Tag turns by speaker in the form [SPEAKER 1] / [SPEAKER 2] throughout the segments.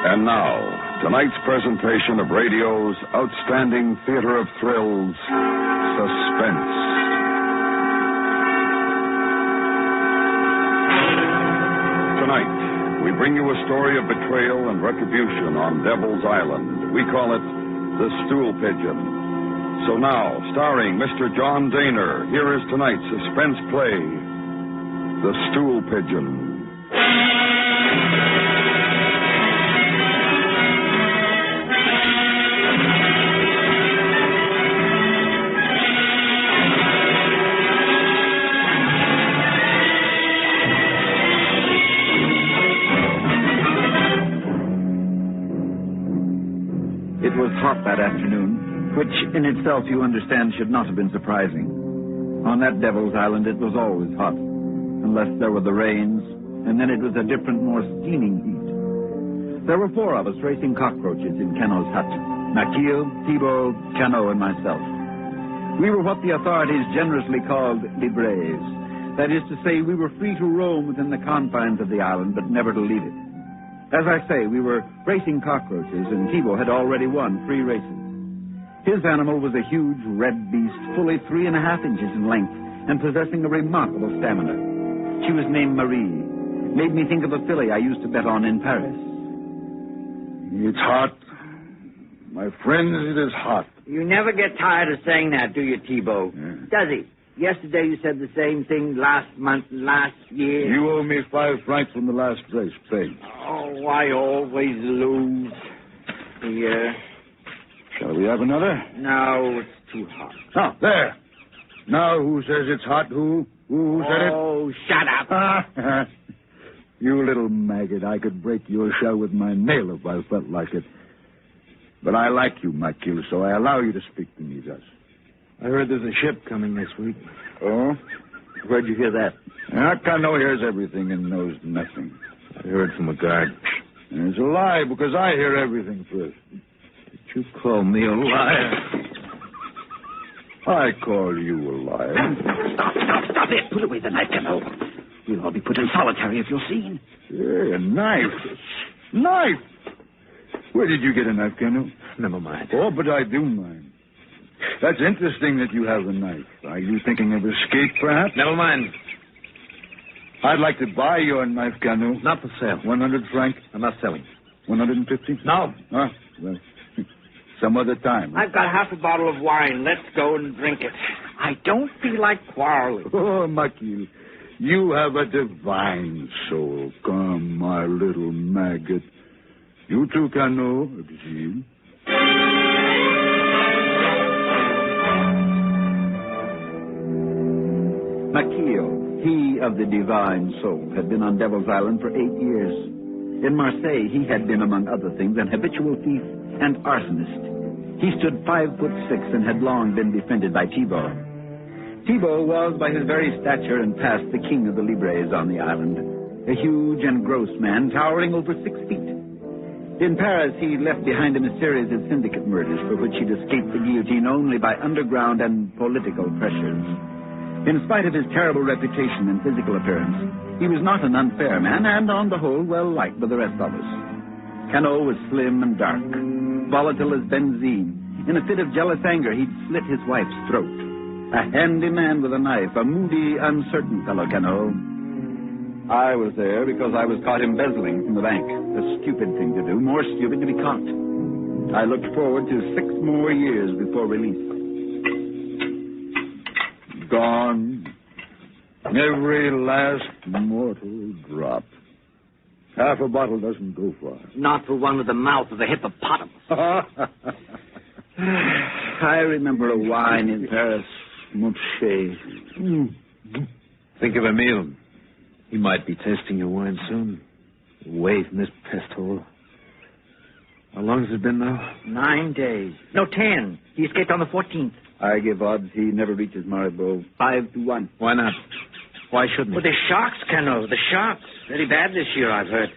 [SPEAKER 1] And now, tonight's presentation of radio's outstanding theater of thrills, Suspense. Tonight, we bring you a story of betrayal and retribution on Devil's Island. We call it The Stool Pigeon. So now, starring Mr. John Daner, here is tonight's suspense play, The Stool Pigeon.
[SPEAKER 2] It was hot that afternoon, which in itself, you understand, should not have been surprising. On that Devil's Island, it was always hot, unless there were the rains, and then it was a different, more steaming heat. There were 4 of us racing cockroaches in Cano's hut: Makil, Thibault, Cano, and myself. We were what the authorities generously called libres. That is to say, we were free to roam within the confines of the island, but never to leave it. As I say, we were racing cockroaches, and Thibault had already won 3 races. His animal was a huge red beast, fully 3.5 inches in length, and possessing a remarkable stamina. She was named Marie. Made me think of a filly I used to bet on in Paris.
[SPEAKER 3] It's hot. My friends, it is hot.
[SPEAKER 4] You never get tired of saying that, do you, Thibault?
[SPEAKER 3] Yeah.
[SPEAKER 4] Does he? Yesterday you said the same thing, last month, last year.
[SPEAKER 3] You owe me 5 francs from the last race. Pay.
[SPEAKER 4] Oh, I always lose. Here.
[SPEAKER 3] Shall we have another?
[SPEAKER 4] No, it's too hot.
[SPEAKER 3] Ah, there. Now, who says it's hot? Who said it?
[SPEAKER 4] Oh, shut up.
[SPEAKER 3] You little maggot. I could break your shell with my nail if I felt like it. But I like you, Makil, so I allow you to speak to me thus.
[SPEAKER 5] I heard there's a ship coming this week.
[SPEAKER 3] Oh?
[SPEAKER 2] Where'd you hear that?
[SPEAKER 3] Cano hears everything and knows nothing.
[SPEAKER 5] I heard from a guard.
[SPEAKER 3] And it's a lie, because I hear everything first.
[SPEAKER 5] Did you call me a liar?
[SPEAKER 3] I call you a liar.
[SPEAKER 2] Stop it. Put away the knife, Cano. We'll all be put in solitary if you're seen.
[SPEAKER 3] Hey, a knife. Knife! Where did you get a knife, Cano?
[SPEAKER 5] Never mind.
[SPEAKER 3] Oh, but I do mind. That's interesting that you have a knife. Are you thinking of escape, perhaps?
[SPEAKER 5] Never mind.
[SPEAKER 3] I'd like to buy your knife, Cano.
[SPEAKER 5] Not for sale.
[SPEAKER 3] 100 francs?
[SPEAKER 5] I'm not selling.
[SPEAKER 3] 150?
[SPEAKER 5] No.
[SPEAKER 3] Ah, well, some other time.
[SPEAKER 4] I've got half a bottle of wine. Let's go and drink it. I don't feel like quarreling.
[SPEAKER 3] Oh, Makil, you have a divine soul. Come, my little maggot. You too, Cano. Exil.
[SPEAKER 2] Makil, he of the divine soul, had been on Devil's Island for 8 years. In Marseille, he had been, among other things, an habitual thief and arsonist. He stood 5'6" and had long been befriended by Thibault. Thibault was, by his very stature and past, the king of the libres on the island, a huge and gross man, towering over 6 feet. In Paris, he left behind him a series of syndicate murders for which he'd escaped the guillotine only by underground and political pressures. In spite of his terrible reputation and physical appearance, he was not an unfair man, and on the whole, well-liked by the rest of us. Cano was slim and dark, volatile as benzene. In a fit of jealous anger, he'd slit his wife's throat. A handy man with a knife, a moody, uncertain fellow, Cano. I was there because I was caught embezzling from the bank. A stupid thing to do, more stupid to be caught. I looked forward to 6 more years before release.
[SPEAKER 3] Gone. Every last mortal drop. Half a bottle doesn't go far.
[SPEAKER 4] Not for one with the mouth of a hippopotamus.
[SPEAKER 2] I remember a wine in Paris, Montchet.
[SPEAKER 5] Think of Emile. He might be tasting your wine soon. Away from this pest hole. How long has it been now?
[SPEAKER 4] 9 days. No, 10. He escaped on the 14th.
[SPEAKER 2] I give odds he never reaches Maribor. 5-1.
[SPEAKER 5] Why not? Why shouldn't he?
[SPEAKER 4] Well, the sharks, Cano. The sharks. Very bad this year, I've heard.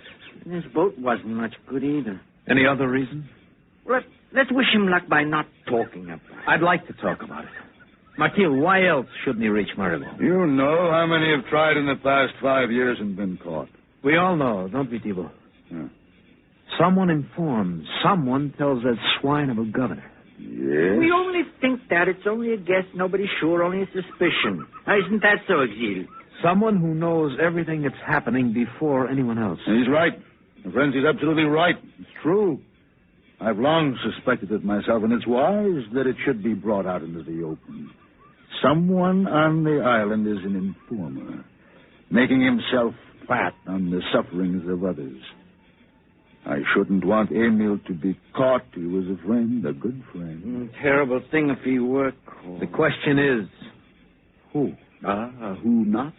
[SPEAKER 4] And his boat wasn't much good either.
[SPEAKER 5] Any other reason?
[SPEAKER 4] Well, let's wish him luck by not talking about it.
[SPEAKER 5] I'd like to talk about it. Martil, why else shouldn't he reach Maribor?
[SPEAKER 3] You know how many have tried in the past 5 years and been caught.
[SPEAKER 5] We all know, don't we, Thibault?
[SPEAKER 3] Yeah.
[SPEAKER 5] Someone informs. Someone tells that swine of a governor.
[SPEAKER 3] Yes?
[SPEAKER 4] We only think that. It's only a guess. Nobody's sure. Only a suspicion. Now, isn't that so, Exil?
[SPEAKER 5] Someone who knows everything that's happening before anyone else.
[SPEAKER 3] He's right. My friend, he's absolutely right. It's true. I've long suspected it myself, and it's wise that it should be brought out into the open. Someone on the island is an informer, making himself fat on the sufferings of others. I shouldn't want Emil to be caught. He was a friend, a good friend.
[SPEAKER 4] Terrible thing if he were caught.
[SPEAKER 5] The question is, who?
[SPEAKER 2] Who not?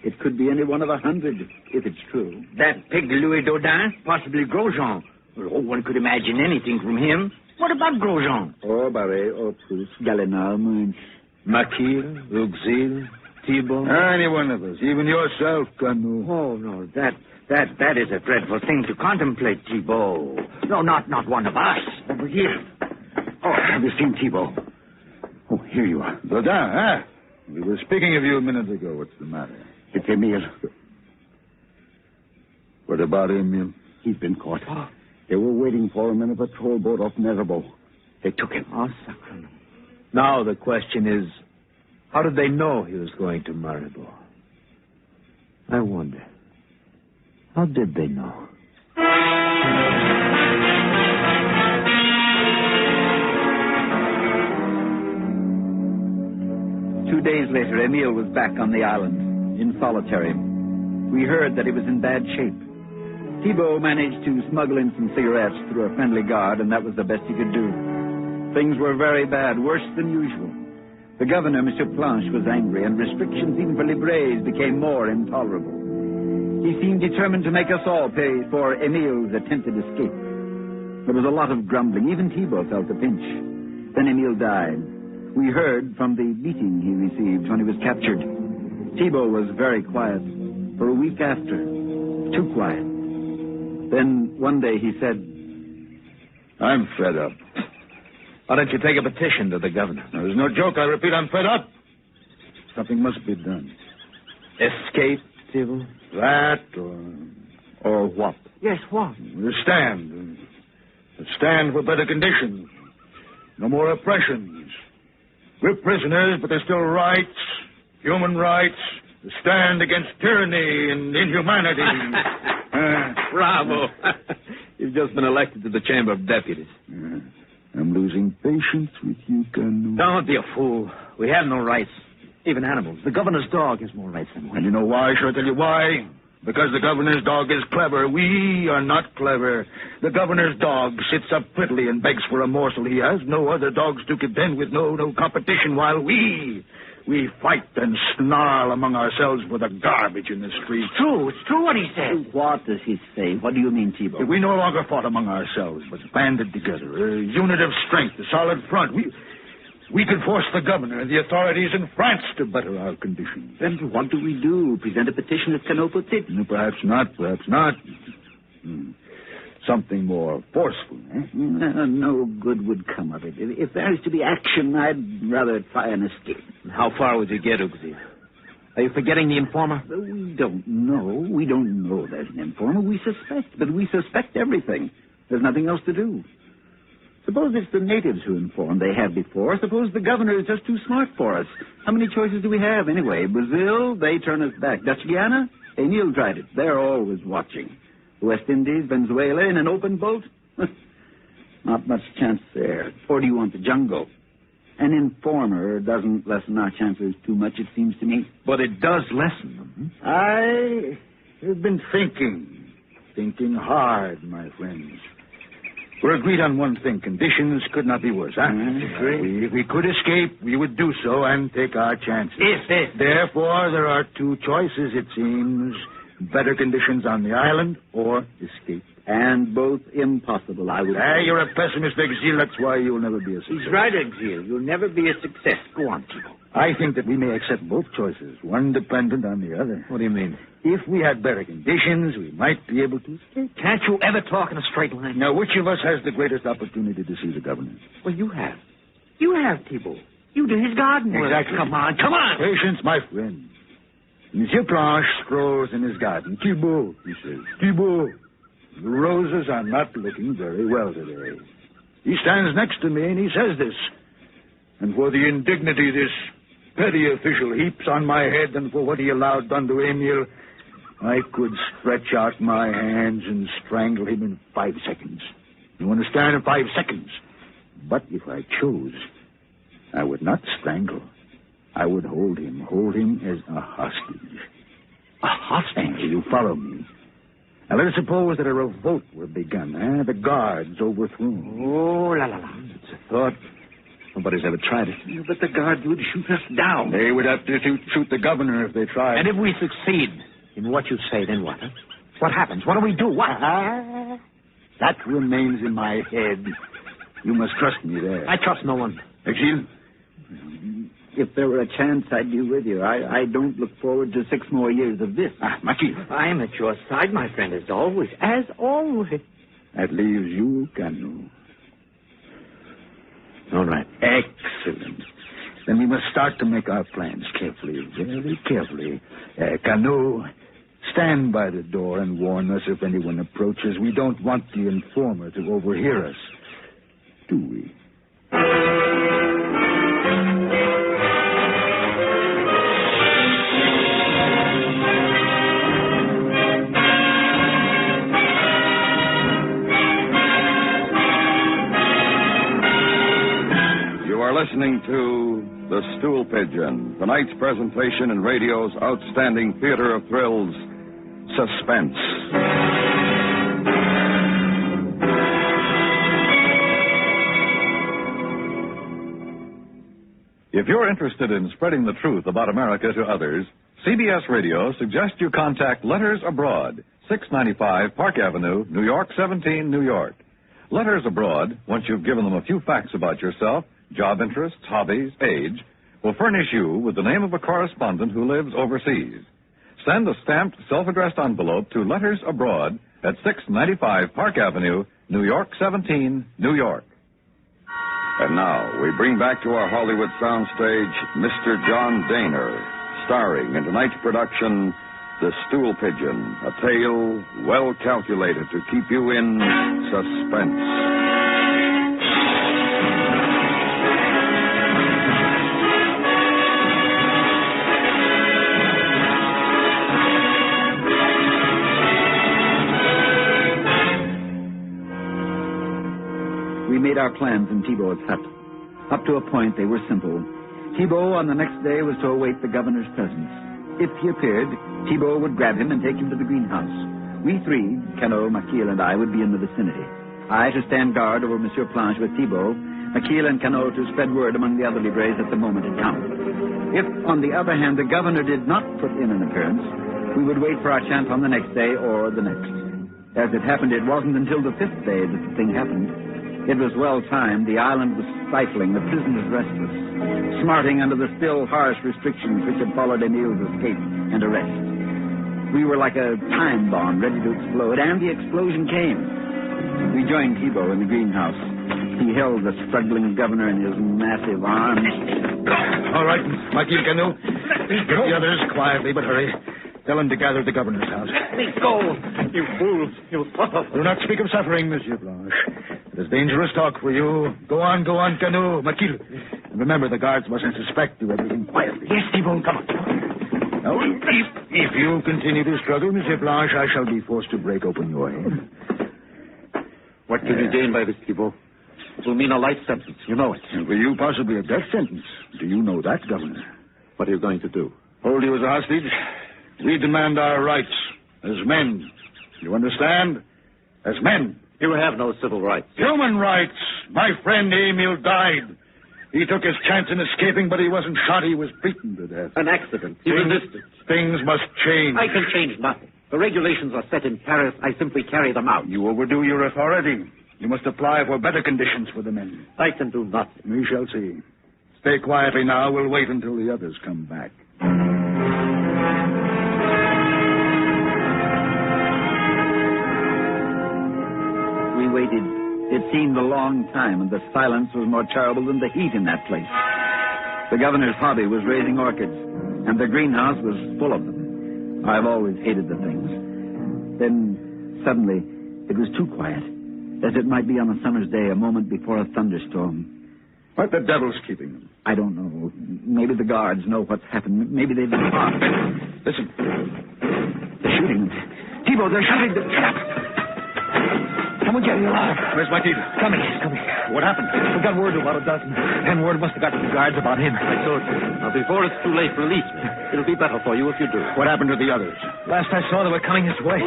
[SPEAKER 2] It could be any one of 100, if it's true.
[SPEAKER 4] That pig Louis Dodin, possibly Grosjean. Oh, one could imagine anything from him. What about Grosjean?
[SPEAKER 2] Or Barret, or Proust, Gallinal, Munch.
[SPEAKER 5] Maquille, Uxil, Thibault.
[SPEAKER 3] Any one of us, even yourself, Canu.
[SPEAKER 4] Oh, no, that is a dreadful thing to contemplate, Thibault. No, not one of us. Over here. Oh, have you seen Thibault? Oh, here you are.
[SPEAKER 3] Dodin, huh? We were speaking of you a minute ago. What's the matter?
[SPEAKER 4] It's Emile.
[SPEAKER 3] What about Emil?
[SPEAKER 4] He's been caught. Oh. They were waiting for him in a patrol boat off Nervo. They took him. Oh, sacrament.
[SPEAKER 5] Now the question is, how did they know he was going to Maribor? I wonder. How did they know?
[SPEAKER 2] 2 days later, Emile was back on the island, in solitary. We heard that he was in bad shape. Thibault managed to smuggle in some cigarettes through a friendly guard, and that was the best he could do. Things were very bad, worse than usual. The governor, M. Planche, was angry, and restrictions even for Libres became more intolerable. He seemed determined to make us all pay for Emile's attempted escape. There was a lot of grumbling. Even Thibault felt the pinch. Then Emile died. We heard from the beating he received when he was captured. Thibault was very quiet. For a week after, too quiet. Then one day he said,
[SPEAKER 3] I'm fed up.
[SPEAKER 5] Why don't you take a petition to the governor?
[SPEAKER 3] There's no joke. I repeat, I'm fed up. Something must be done.
[SPEAKER 5] Escape, Thibault?
[SPEAKER 3] That or what?
[SPEAKER 4] Yes, what?
[SPEAKER 3] A stand. A stand for better conditions. No more oppressions. We're prisoners, but there's still rights, human rights, to stand against tyranny and inhumanity.
[SPEAKER 5] Bravo. You've just been elected to the Chamber of Deputies.
[SPEAKER 3] I'm losing patience with you, Canu.
[SPEAKER 5] Don't be a fool. We have no rights. Even animals. The governor's dog has more rights than we.
[SPEAKER 3] And you know why? Shall I tell you why? Because the governor's dog is clever. We are not clever. The governor's dog sits up prettily and begs for a morsel. He has no other dogs to contend with, no competition, while we fight and snarl among ourselves for the garbage in the streets.
[SPEAKER 4] It's true what he says.
[SPEAKER 2] What does he say? What do you mean, Thibault?
[SPEAKER 3] We no longer fought among ourselves, but banded together. A unit of strength, a solid front. We could force the governor and the authorities in France to better our conditions.
[SPEAKER 2] Then what do we do? Present a petition at Canopotit?
[SPEAKER 3] No, perhaps not. Something more forceful, eh?
[SPEAKER 2] No good would come of it. If there is to be action, I'd rather try and escape.
[SPEAKER 5] How far would you get, Uxie? Are you forgetting the informer?
[SPEAKER 2] We don't know. We don't know there's an informer. We suspect, but we suspect everything. There's nothing else to do. Suppose it's the natives who inform. They have before. Suppose the governor is just too smart for us. How many choices do we have anyway? Brazil, they turn us back. Dutch Guiana, Emile tried it. They're always watching. West Indies, Venezuela, in an open boat? Not much chance there. Or do you want the jungle? An informer doesn't lessen our chances too much, it seems to me.
[SPEAKER 5] But it does lessen them.
[SPEAKER 3] I have been thinking hard, my friends. We're agreed on one thing. Conditions could not be worse, huh? If we could escape, we would do so and take our chances.
[SPEAKER 4] Yes.
[SPEAKER 3] Therefore, there are two choices, it seems. Better conditions on the island or escape.
[SPEAKER 2] And both impossible, I would say.
[SPEAKER 3] You're a pessimist, Exil. That's why you'll never be a success.
[SPEAKER 4] He's right, Exil. You'll never be a success. Go on, Thibault.
[SPEAKER 3] I think that we may accept both choices, one dependent on the other.
[SPEAKER 5] What do you mean?
[SPEAKER 3] If we had better conditions, we might be able to escape.
[SPEAKER 5] Can't you ever talk in a straight line?
[SPEAKER 3] Now, which of us has the greatest opportunity to see the governor?
[SPEAKER 4] Well, you have. You have, Thibault. You do his garden work.
[SPEAKER 3] Exactly.
[SPEAKER 4] Come on.
[SPEAKER 3] Patience, my friend. Monsieur Planche strolls in his garden. Thibault, he says. Thibault, The roses are not looking very well today. He stands next to me and he says this. And for the indignity this petty official heaps on my head and for what he allowed done to Emil, I could stretch out my hands and strangle him in 5 seconds. You understand? In 5 seconds. But if I chose, I would not strangle. I would hold him as a hostage. A hostage? You follow me. Now, let us suppose that a revolt were begun, the guards overthrown.
[SPEAKER 4] Oh, la, la, la.
[SPEAKER 5] It's a thought. Nobody's ever tried it.
[SPEAKER 4] Yeah, but the guards would shoot us down.
[SPEAKER 3] They would have to shoot the governor if they tried.
[SPEAKER 5] And if we succeed in what you say, then what? Huh? What happens? What do we do? What?
[SPEAKER 3] That remains in my head. You must trust me there.
[SPEAKER 5] I trust no one.
[SPEAKER 3] Exil?
[SPEAKER 2] If there were a chance, I'd be with you. I don't look forward to 6 more years of this.
[SPEAKER 3] Maki.
[SPEAKER 4] I'm at your side, my friend, as always. As always.
[SPEAKER 3] That leaves you, Canu.
[SPEAKER 5] All right.
[SPEAKER 3] Excellent. Then we must start to make our plans carefully, very carefully. Canu, stand by the door and warn us if anyone approaches. We don't want the informer to overhear us, do we?
[SPEAKER 1] Listening to The Stool Pigeon, tonight's presentation in radio's outstanding theater of thrills, Suspense.
[SPEAKER 6] If you're interested in spreading the truth about America to others, CBS Radio suggests you contact Letters Abroad, 695 Park Avenue, New York 17, New York. Letters Abroad, once you've given them a few facts about yourself, job interests, hobbies, age, will furnish you with the name of a correspondent who lives overseas. Send a stamped, self-addressed envelope to Letters Abroad at 695 Park Avenue, New York 17, New York.
[SPEAKER 1] And now, we bring back to our Hollywood soundstage Mr. John Daner, starring in tonight's production, The Stool Pigeon, a tale well calculated to keep you in suspense.
[SPEAKER 2] We made our plans in Thibault's hut. Up to a point, they were simple. Thibault, on the next day, was to await the governor's presence. If he appeared, Thibault would grab him and take him to the greenhouse. We three, Cano, Maquille, and I, would be in the vicinity. I to stand guard over Monsieur Planche with Thibault, Maquille and Cano to spread word among the other libres at the moment it counted. If, on the other hand, the governor did not put in an appearance, we would wait for our chance on the next day or the next. As it happened, it wasn't until the 5th day that the thing happened. It was well timed. The island was stifling, the prisoners restless, smarting under the still harsh restrictions which had followed Emil's escape and arrest. We were like a time bomb ready to explode, and the explosion came. We joined Thibault in the greenhouse. He held the struggling governor in his massive arms.
[SPEAKER 3] All right, Maquille, Canu. Get the others quietly, but hurry. Tell them to gather at the governor's house.
[SPEAKER 4] Let me go, you fools, you puppets.
[SPEAKER 3] Do not speak of suffering, Monsieur Blanche. It is dangerous talk for you. Go on, Canu, Maquille. And remember, the guards mustn't suspect. Do everything quietly.
[SPEAKER 4] Yes, Thibault, come on.
[SPEAKER 3] Now, if you continue to struggle, Monsieur Blanche, I shall be forced to break open your head.
[SPEAKER 4] What can you gain by this, Thibault? It will mean a life sentence. You know it.
[SPEAKER 3] And for you, possibly a death sentence. Do you know that, Governor?
[SPEAKER 4] What are you going to do?
[SPEAKER 3] Hold you as a hostage. We demand our rights as men. You understand? As men.
[SPEAKER 4] You have no civil rights.
[SPEAKER 3] Human rights. My friend Emil died. He took his chance in escaping, but he wasn't shot. He was beaten to death.
[SPEAKER 4] An accident. He resisted.
[SPEAKER 3] Things must change.
[SPEAKER 4] I can change nothing. The regulations are set in Paris. I simply carry them out.
[SPEAKER 3] You overdo your authority. You must apply for better conditions for the men.
[SPEAKER 4] I can do nothing.
[SPEAKER 3] We shall see. Stay quietly now. We'll wait until the others come back.
[SPEAKER 2] We waited. It seemed a long time, and the silence was more terrible than the heat in that place. The governor's hobby was raising orchids, and the greenhouse was full of them. I've always hated the things. Then, suddenly, It was too quiet, as it might be on a summer's day, a moment before a thunderstorm.
[SPEAKER 3] What the devil's keeping them?
[SPEAKER 2] I don't know. Maybe the guards know what's happened. Maybe they've been caught.
[SPEAKER 3] Listen.
[SPEAKER 2] They're shooting them. Thibault, they're shooting them. Shut up. Someone get me alive.
[SPEAKER 3] Where's my teacher?
[SPEAKER 2] Coming.
[SPEAKER 3] What happened?
[SPEAKER 2] We got word to about a dozen. And word must have got to the guards about him.
[SPEAKER 5] I told you. Now, before it's too late, release me. It'll be better for you if you do.
[SPEAKER 3] What happened to the others?
[SPEAKER 2] Last I saw, they were coming this way.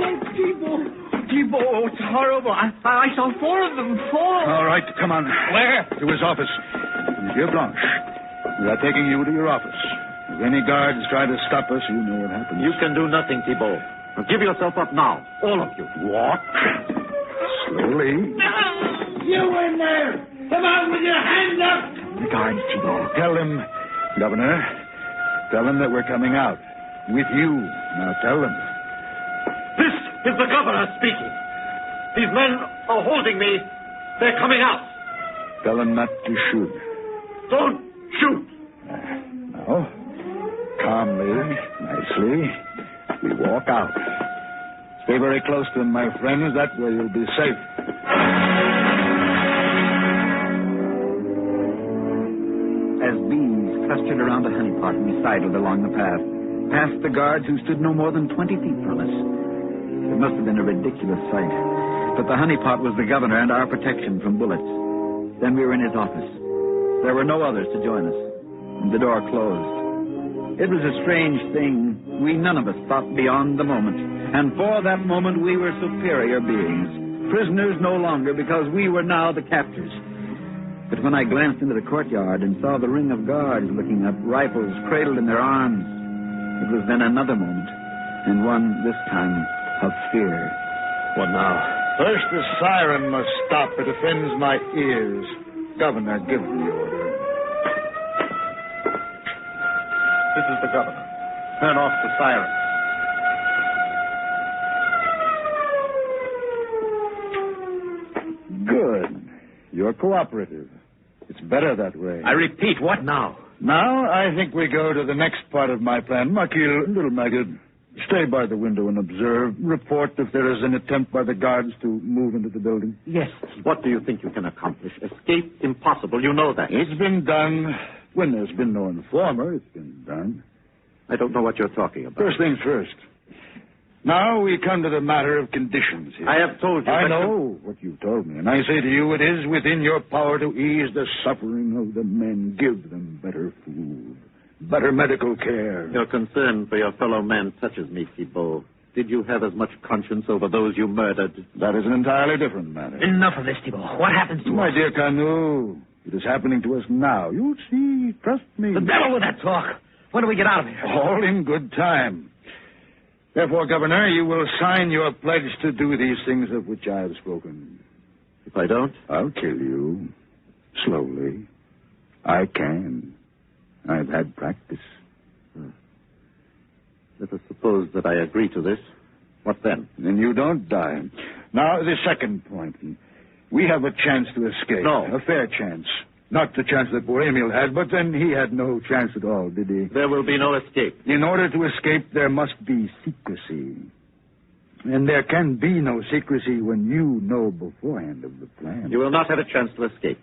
[SPEAKER 7] Thibault, it's horrible. I saw 4 of them. 4.
[SPEAKER 3] All right, come on.
[SPEAKER 7] Where?
[SPEAKER 3] To his office. Monsieur Blanche, we are taking you to your office. If any guards try to stop us, you know what happens.
[SPEAKER 5] You can do nothing, Thibault. Now, give yourself up now. All of you.
[SPEAKER 3] Walk. Slowly.
[SPEAKER 7] You in there! Come out with your hands up!
[SPEAKER 2] The guards, Thibault.
[SPEAKER 3] Tell them, Governor. Tell them that we're coming out. With you. Now tell them.
[SPEAKER 5] This is the governor speaking. These men are holding me. They're coming out.
[SPEAKER 3] Tell them not to shoot.
[SPEAKER 5] Don't shoot.
[SPEAKER 3] Now, calmly, nicely, we walk out. Stay very close to them, my friends. That way you'll be safe.
[SPEAKER 2] As bees clustered around the honeypot, we sidled along the path, past the guards who stood no more than 20 feet from us. It must have been a ridiculous sight, but the honeypot was the governor and our protection from bullets. Then we were in his office. There were no others to join us, and the door closed. It was a strange thing. We none of us thought beyond the moment, and for that moment we were superior beings, prisoners no longer because we were now the captors. But when I glanced into the courtyard and saw the ring of guards looking up, rifles cradled in their arms, it was then another moment, and one, this time, of fear.
[SPEAKER 5] What now?
[SPEAKER 3] First, the siren must stop. It offends my ears. Governor, give the order.
[SPEAKER 5] This is the governor. Turn off the siren.
[SPEAKER 3] Good. You're cooperative. It's better that way.
[SPEAKER 5] I repeat, what now?
[SPEAKER 3] Now, I think we go to the next part of my plan. Makil, little maggot, stay by the window and observe. Report if there is an attempt by the guards to move into the building.
[SPEAKER 5] Yes. What do you think you can accomplish? Escape? Impossible. You know that.
[SPEAKER 3] It's been done. When there's been no informer, it's been done.
[SPEAKER 5] I don't know what you're talking about.
[SPEAKER 3] First things first. Now we come to the matter of conditions here.
[SPEAKER 5] I have told you.
[SPEAKER 3] I know what you've told me, and I say to you, it is within your power to ease the suffering of the men. Give them better food, better medical care.
[SPEAKER 5] Your concern for your fellow men touches me, Thibault. Did you have as much conscience over those you murdered?
[SPEAKER 3] That is an entirely different matter.
[SPEAKER 7] Enough of this, Thibault. What happens to
[SPEAKER 3] My
[SPEAKER 7] us?
[SPEAKER 3] dear Canu, it is happening to us now. You'll see. Trust me.
[SPEAKER 7] The devil with that talk. When do we get out of here?
[SPEAKER 3] All in good time. Therefore, Governor, you will sign your pledge to do these things of which I have spoken.
[SPEAKER 5] If I don't?
[SPEAKER 3] I'll kill you. Slowly. I can. I've had practice.
[SPEAKER 5] Let us suppose that I agree to this. What then?
[SPEAKER 3] Then you don't die. Now, the second point. We have a chance to escape.
[SPEAKER 5] No.
[SPEAKER 3] A fair chance. Not the chance that poor Emil had, but then he had no chance at all, did he?
[SPEAKER 5] There will be no escape.
[SPEAKER 3] In order to escape, there must be secrecy. And there can be no secrecy when you know beforehand of the plan.
[SPEAKER 5] You will not have a chance to escape.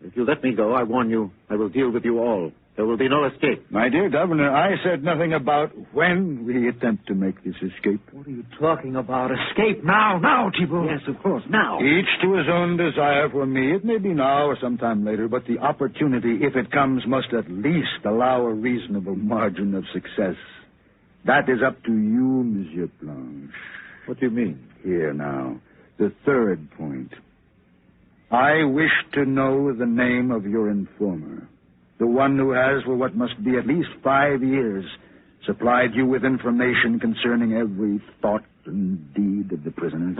[SPEAKER 5] If you let me go, I warn you, I will deal with you all. There will be no escape.
[SPEAKER 3] My dear Governor, I said nothing about when we attempt to make this escape.
[SPEAKER 7] What are you talking about? Escape now, Thibault.
[SPEAKER 2] Yes, of course, now.
[SPEAKER 3] Each to his own desire for me. It may be now or sometime later, but the opportunity, if it comes, must at least allow a reasonable margin of success. That is up to you, Monsieur Blanche.
[SPEAKER 5] What do you mean?
[SPEAKER 3] Here now, the third point. I wish to know the name of your informer. The one who has, for what must be at least 5 years, supplied you with information concerning every thought and deed of the prisoners.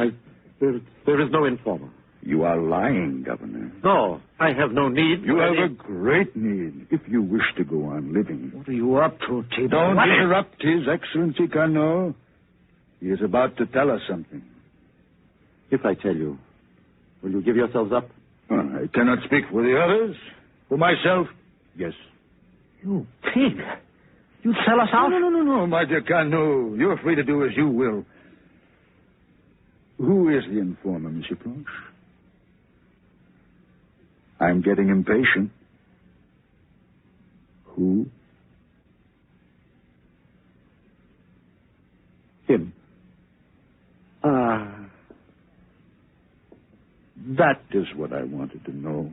[SPEAKER 5] There is no informer.
[SPEAKER 3] You are lying, Governor.
[SPEAKER 5] No, I have no need.
[SPEAKER 3] You have a great need if you wish to go on living.
[SPEAKER 7] What are you up to, Thibault?
[SPEAKER 3] Don't interrupt His Excellency Carnot. He is about to tell us something.
[SPEAKER 5] If I tell you, will you give yourselves up?
[SPEAKER 3] I cannot speak for the others. For myself, yes.
[SPEAKER 7] You pig. You'd sell us out?
[SPEAKER 3] No, my dear Carnot. You're free to do as you will. Who is the informer, Monsieur Planche? I'm getting impatient. Who? Him. Ah. That is what I wanted to know.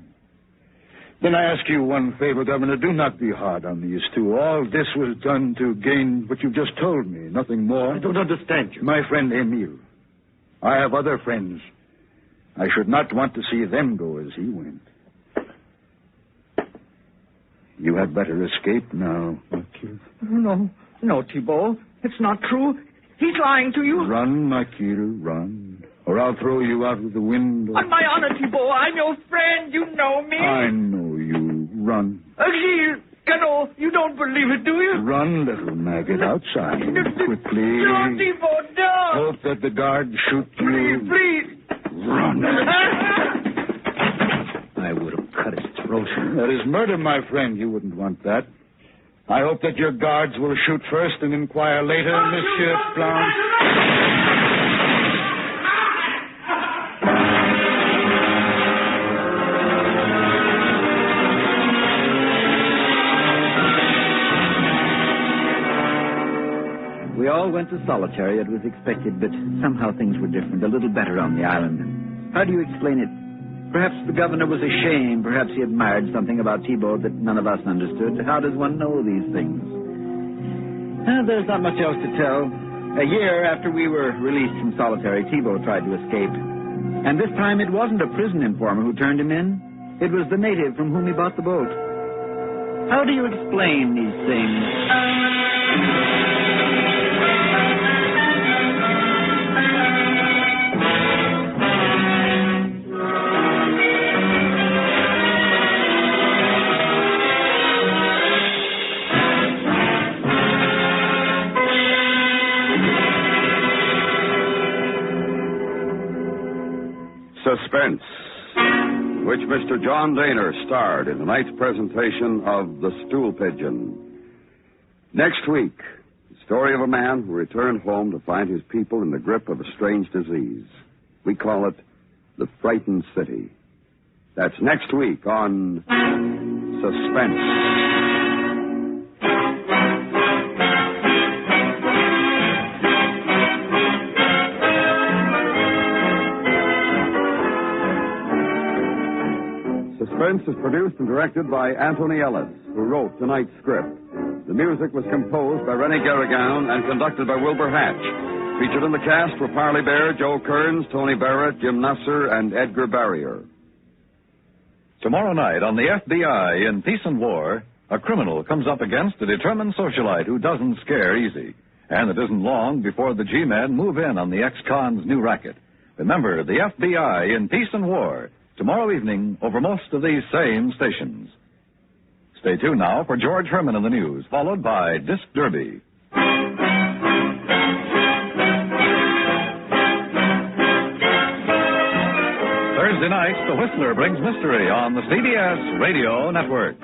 [SPEAKER 3] Then I ask you one favor, Governor. Do not be hard on these two. All this was done to gain what you just told me, nothing more.
[SPEAKER 4] I don't understand you.
[SPEAKER 3] My friend Emile. I have other friends. I should not want to see them go as he went. You had better escape now, Marquis.
[SPEAKER 7] No, Thibault. It's not true. He's lying to you.
[SPEAKER 3] Run, Marquis, run. Or I'll throw you out of the window.
[SPEAKER 7] On my honor, Thibault, I'm your friend. You know me.
[SPEAKER 3] I know you. Run.
[SPEAKER 7] Gilles, Cano, you don't believe it, do you?
[SPEAKER 3] Run, little maggot, outside. Quickly.
[SPEAKER 7] No, Thibault, no.
[SPEAKER 3] Hope that the guards shoot you.
[SPEAKER 7] Please.
[SPEAKER 3] Run.
[SPEAKER 5] I would have cut his throat.
[SPEAKER 3] That is murder, my friend. You wouldn't want that. I hope that your guards will shoot first and inquire later, Monsieur Blanc.
[SPEAKER 2] We all went to solitary. It was expected, but somehow things were different, a little better on the island. How do you explain it? Perhaps the governor was ashamed. Perhaps he admired something about Thibault that none of us understood. How does one know these things? There's not much else to tell. A year after we were released from solitary, Thibault tried to escape. And this time it wasn't a prison informer who turned him in. It was the native from whom he bought the boat. How do you explain these things?
[SPEAKER 1] Suspense, which Mr. John Daner starred in tonight's presentation of The Stool Pigeon. Next week, the story of a man who returned home to find his people in the grip of a strange disease. We call it The Frightened City. That's next week on Suspense. Suspense is produced and directed by Anthony Ellis, who wrote tonight's script. The music was composed by René Garrigan and conducted by Wilbur Hatch. Featured in the cast were Parley Bear, Joe Kearns, Tony Barrett, Jim Nusser, and Edgar Barrier.
[SPEAKER 6] Tomorrow night on the FBI in Peace and War, a criminal comes up against a determined socialite who doesn't scare easy. And it isn't long before the G-men move in on the ex-con's new racket. Remember, the FBI in Peace and War, tomorrow evening over most of these same stations. Stay tuned now for George Herman in the news, followed by Disc Derby. Thursday nights, The Whistler brings mystery on the CBS Radio Network.